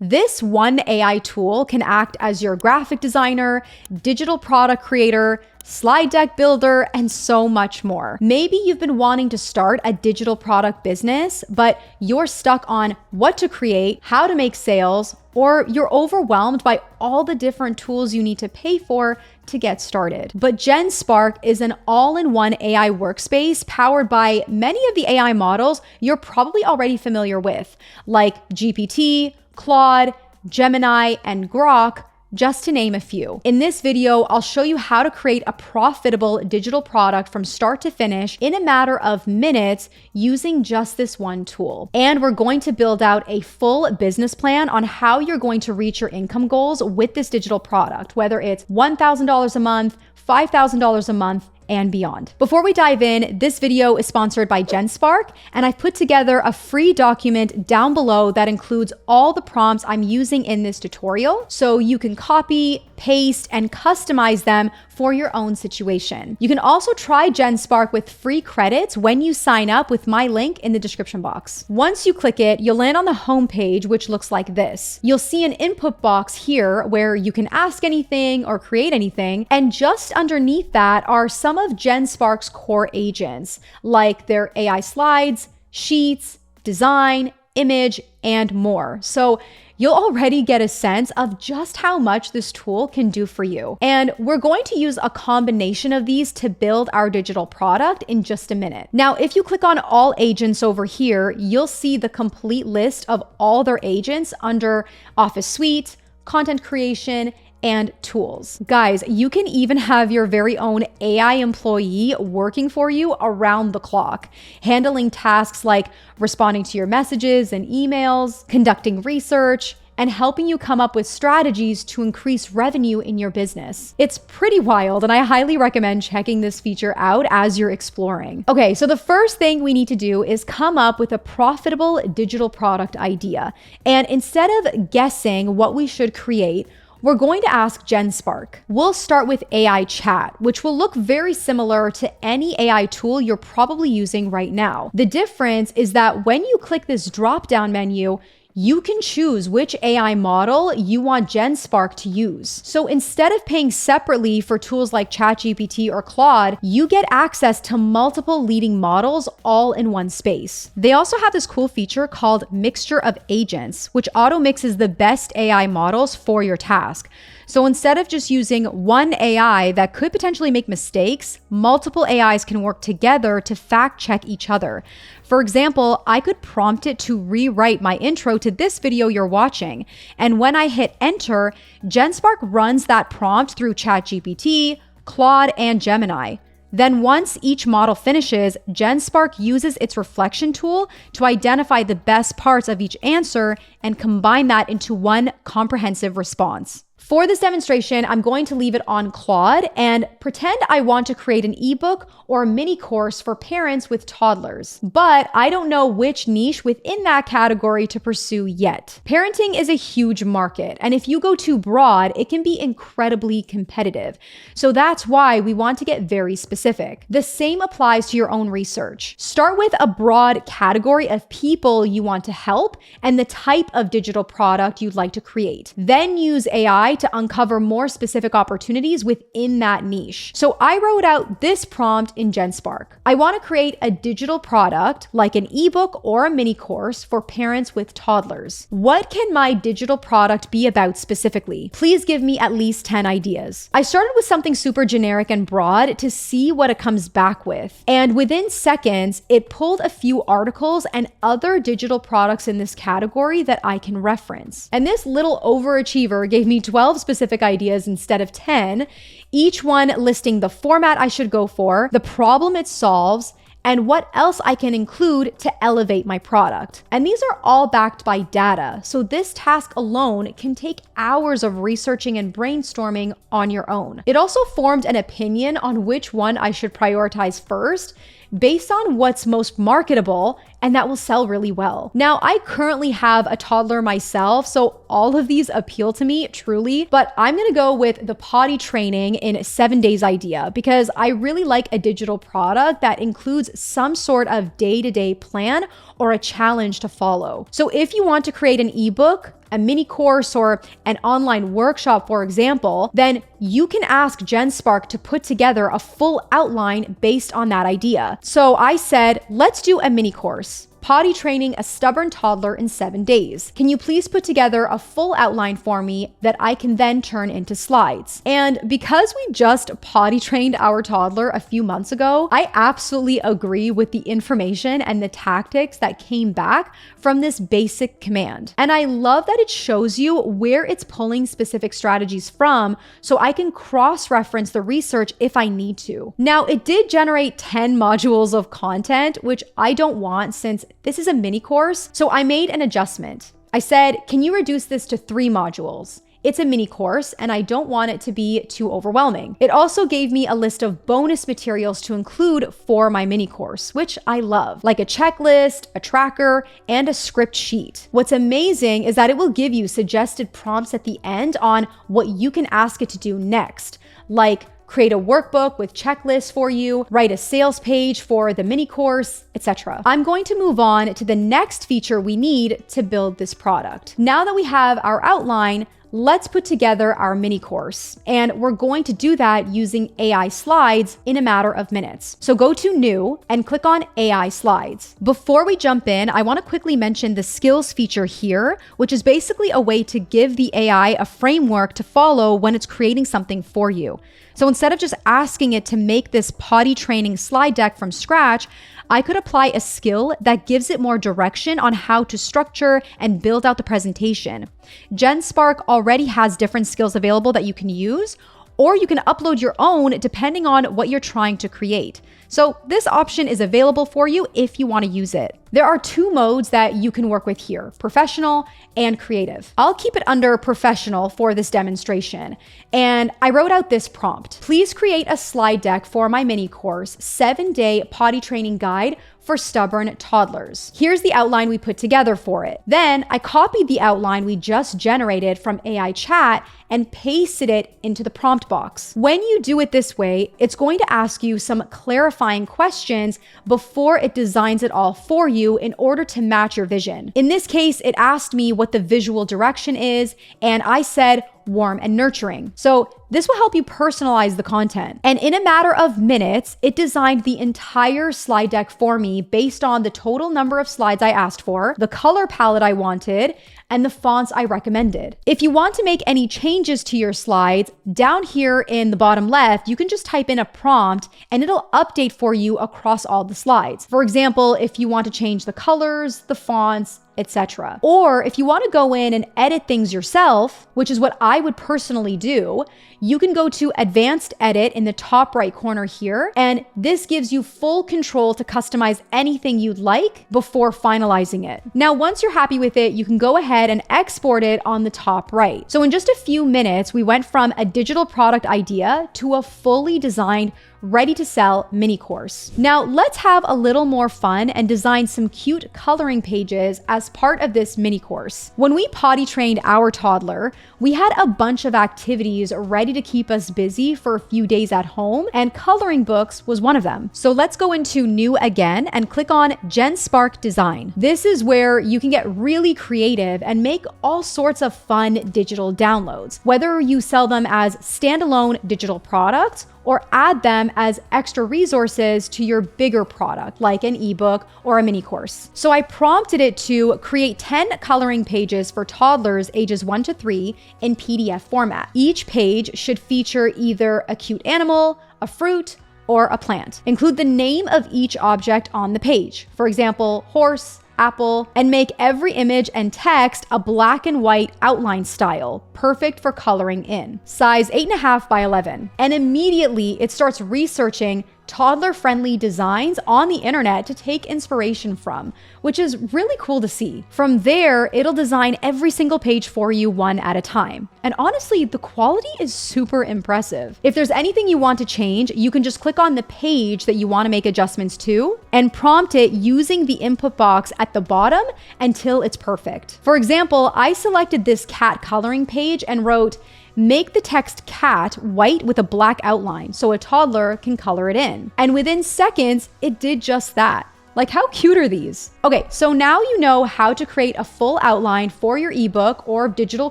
This one AI tool can act as your graphic designer, digital product creator, slide deck builder, and so much more. Maybe you've been wanting to start a digital product business, but you're stuck on what to create, how to make sales, or you're overwhelmed by all the different tools you need to pay for to get started. But Genspark is an all-in-one AI workspace powered by many of the AI models you're probably already familiar with, like GPT, Claude, Gemini, and Grok, just to name a few. In this video, I'll show you how to create a profitable digital product from start to finish in a matter of minutes using just this one tool. And we're going to build out a full business plan on how you're going to reach your income goals with this digital product, whether it's $1,000 a month, $5,000 a month, and beyond. Before we dive in, this video is sponsored by Genspark, and I've put together a free document down below that includes all the prompts I'm using in this tutorial, so you can copy, paste, and customize them for your own situation. You can also try Genspark with free credits when you sign up with my link in the description box. Once you click it, you'll land on the home page, which looks like this. You'll see an input box here where you can ask anything or create anything, and just underneath that are some of Genspark's core agents, like their AI slides, sheets, design, image, and more. So you'll already get a sense of just how much this tool can do for you. And we're going to use a combination of these to build our digital product in just a minute. Now, if you click on all agents over here, you'll see the complete list of all their agents under Office Suite, content creation, and tools. Guys, you can even have your very own AI employee working for you around the clock, handling tasks like responding to your messages and emails, conducting research, and helping you come up with strategies to increase revenue in your business. It's pretty wild, and I highly recommend checking this feature out as you're exploring. Okay, so the first thing we need to do is come up with a profitable digital product idea. And instead of guessing what we should create, we're going to ask Genspark. We'll start with AI chat, which will look very similar to any AI tool you're probably using right now. The difference is that when you click this drop-down menu, you can choose which AI model you want Genspark to use. So instead of paying separately for tools like ChatGPT or Claude, you get access to multiple leading models all in one space. They also have this cool feature called Mixture of Agents, which auto mixes the best AI models for your task. So instead of just using one AI that could potentially make mistakes, multiple AIs can work together to fact check each other. For example, I could prompt it to rewrite my intro to this video you're watching. And when I hit enter, Genspark runs that prompt through ChatGPT, Claude, and Gemini. Then once each model finishes, Genspark uses its reflection tool to identify the best parts of each answer and combine that into one comprehensive response. For this demonstration, I'm going to leave it on Claude and pretend I want to create an ebook or a mini course for parents with toddlers, but I don't know which niche within that category to pursue yet. Parenting is a huge market, and if you go too broad, it can be incredibly competitive. So that's why we want to get very specific. The same applies to your own research. Start with a broad category of people you want to help and the type of digital product you'd like to create. Then use AI to uncover more specific opportunities within that niche. So I wrote out this prompt in Genspark. I want to create a digital product like an ebook or a mini course for parents with toddlers. What can my digital product be about specifically? Please give me at least 10 ideas. I started with something super generic and broad to see what it comes back with. And within seconds, it pulled a few articles and other digital products in this category that I can reference. And this little overachiever gave me 12 specific ideas instead of 10, each one listing the format I should go for, the problem it solves, and what else I can include to elevate my product. And these are all backed by data, so this task alone can take hours of researching and brainstorming on your own. It also formed an opinion on which one I should prioritize first, based on what's most marketable and that will sell really well. Now, I currently have a toddler myself, so all of these appeal to me truly, but I'm gonna go with the potty training in 7 days idea because I really like a digital product that includes some sort of day-to-day plan or a challenge to follow. So if you want to create an ebook, a mini course or an online workshop, for example, then you can ask Genspark to put together a full outline based on that idea. So I said, let's do a mini course. Potty training a stubborn toddler in 7 days. Can you please put together a full outline for me that I can then turn into slides? And because we just potty trained our toddler a few months ago, I absolutely agree with the information and the tactics that came back from this basic command. And I love that it shows you where it's pulling specific strategies from, so I can cross-reference the research if I need to. Now, it did generate 10 modules of content, which I don't want since this is a mini course, so I made an adjustment. I said, can you reduce this to 3 modules? It's a mini course and I don't want it to be too overwhelming. It also gave me a list of bonus materials to include for my mini course, which I love, like a checklist, a tracker, and a script sheet. What's amazing is that it will give you suggested prompts at the end on what you can ask it to do next, like create a workbook with checklists for you, write a sales page for the mini course, etc. I'm going to move on to the next feature we need to build this product. Now that we have our outline, let's put together our mini course. And we're going to do that using AI slides in a matter of minutes. So go to New and click on AI slides. Before we jump in, I want to quickly mention the skills feature here, which is basically a way to give the AI a framework to follow when it's creating something for you. So instead of just asking it to make this potty training slide deck from scratch, I could apply a skill that gives it more direction on how to structure and build out the presentation. Genspark already has different skills available that you can use, or you can upload your own depending on what you're trying to create. So this option is available for you if you want to use it. There are 2 modes that you can work with here, professional and creative. I'll keep it under professional for this demonstration. And I wrote out this prompt. Please create a slide deck for my mini course, 7-day potty training guide for stubborn toddlers. Here's the outline we put together for it. Then I copied the outline we just generated from AI chat and pasted it into the prompt box. When you do it this way, it's going to ask you some clarifying questions before it designs it all for you in order to match your vision. In this case, it asked me what the visual direction is, and I said warm and nurturing. So this will help you personalize the content. And in a matter of minutes, it designed the entire slide deck for me based on the total number of slides I asked for, the color palette I wanted, and the fonts I recommended. If you want to make any changes to your slides, down here in the bottom left, you can just type in a prompt and it'll update for you across all the slides. For example, if you want to change the colors, the fonts, etc. Or if you want to go in and edit things yourself, which is what I would personally do, you can go to Advanced Edit in the top right corner here, and this gives you full control to customize anything you'd like before finalizing it. Now, once you're happy with it, you can go ahead and export it on the top right. So in just a few minutes, we went from a digital product idea to a fully designed, ready to sell mini course. Now let's have a little more fun and design some cute coloring pages as part of this mini course. When we potty trained our toddler, we had a bunch of activities ready to keep us busy for a few days at home, and coloring books was one of them. So let's go into New again and click on Genspark Design. This is where you can get really creative and make all sorts of fun digital downloads, whether you sell them as standalone digital products or add them as extra resources to your bigger product, like an ebook or a mini course. So I prompted it to create 10 coloring pages for toddlers ages 1 to 3 in PDF format. Each page should feature either a cute animal, a fruit, or a plant. Include the name of each object on the page. For example, horse, apple, and make every image and text a black and white outline style, perfect for coloring in. Size 8.5 by 11. And immediately it starts researching toddler-friendly designs on the internet to take inspiration from, which is really cool to see. From there, it'll design every single page for you one at a time. And honestly, the quality is super impressive. If there's anything you want to change, you can just click on the page that you want to make adjustments to and prompt it using the input box at the bottom until it's perfect. For example, I selected this cat coloring page and wrote, "Make the text cat white with a black outline so a toddler can color it in." And within seconds, it did just that. Like, how cute are these? Okay, so now you know how to create a full outline for your ebook or digital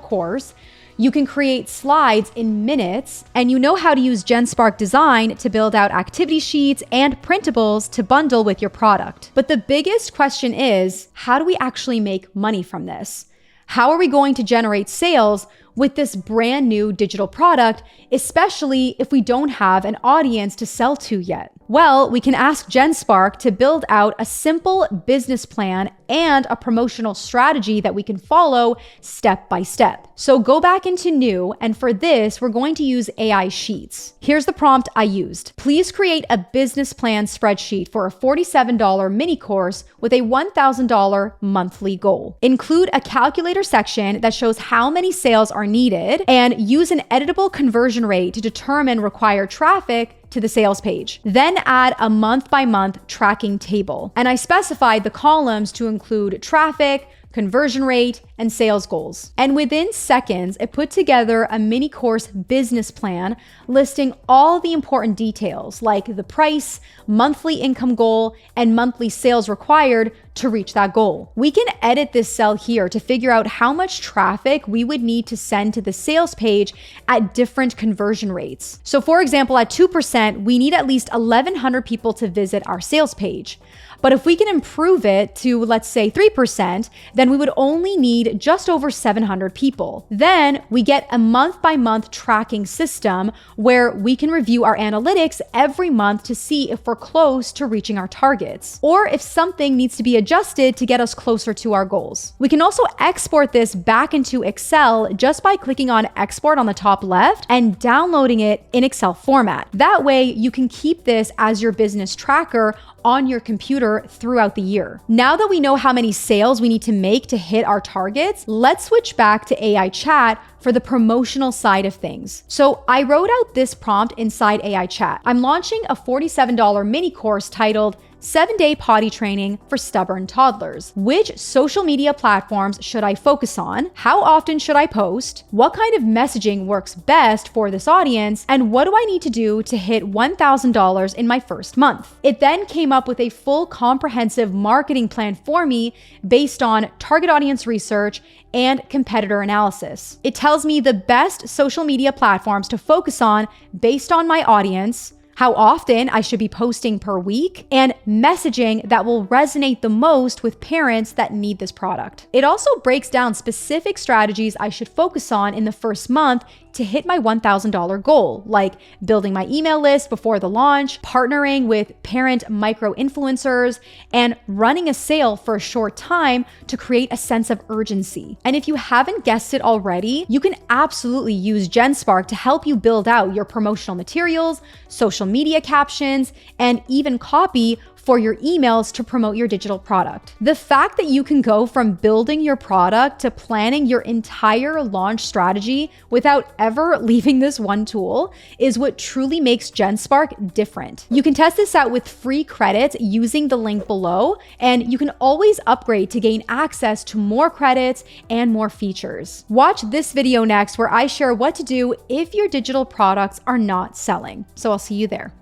course. You can create slides in minutes, and you know how to use Genspark Design to build out activity sheets and printables to bundle with your product. But the biggest question is, how do we actually make money from this? How are we going to generate sales with this brand new digital product, especially if we don't have an audience to sell to yet? Well, we can ask Genspark to build out a simple business plan and a promotional strategy that we can follow step by step. So go back into New, and for this, we're going to use AI Sheets. Here's the prompt I used. Please create a business plan spreadsheet for a $47 mini course with a $1,000 monthly goal. Include a calculator section that shows how many sales are needed, and use an editable conversion rate to determine required traffic to the sales page. Then add a month-by-month tracking table. And I specified the columns to include traffic, conversion rate, and sales goals. And within seconds, it put together a mini course business plan listing all the important details like the price, monthly income goal, and monthly sales required to reach that goal. We can edit this cell here to figure out how much traffic we would need to send to the sales page at different conversion rates. So for example, at 2%, we need at least 1,100 people to visit our sales page. But if we can improve it to, let's say, 3%, then we would only need just over 700 people. Then we get a month-by-month tracking system where we can review our analytics every month to see if we're close to reaching our targets, or if something needs to be adjusted to get us closer to our goals. We can also export this back into Excel just by clicking on Export on the top left and downloading it in Excel format. That way, you can keep this as your business tracker on your computer throughout the year. Now that we know how many sales we need to make to hit our targets, let's switch back to AI Chat for the promotional side of things. So I wrote out this prompt inside AI Chat. I'm launching a $47 mini course titled 7-Day Potty Training for Stubborn Toddlers. Which social media platforms should I focus on? How often should I post? What kind of messaging works best for this audience? And what do I need to do to hit $1,000 in my first month? It then came up with a full comprehensive marketing plan for me based on target audience research and competitor analysis. It tells me the best social media platforms to focus on based on my audience, how often I should be posting per week, and messaging that will resonate the most with parents that need this product. It also breaks down specific strategies I should focus on in the first month to hit my $1,000 goal, like building my email list before the launch, partnering with parent micro-influencers, and running a sale for a short time to create a sense of urgency. And if you haven't guessed it already, you can absolutely use Genspark to help you build out your promotional materials, social media captions, and even copy for your emails to promote your digital product. The fact that you can go from building your product to planning your entire launch strategy without ever leaving this one tool is what truly makes Genspark different. You can test this out with free credits using the link below, and you can always upgrade to gain access to more credits and more features. Watch this video next where I share what to do if your digital products are not selling. So I'll see you there.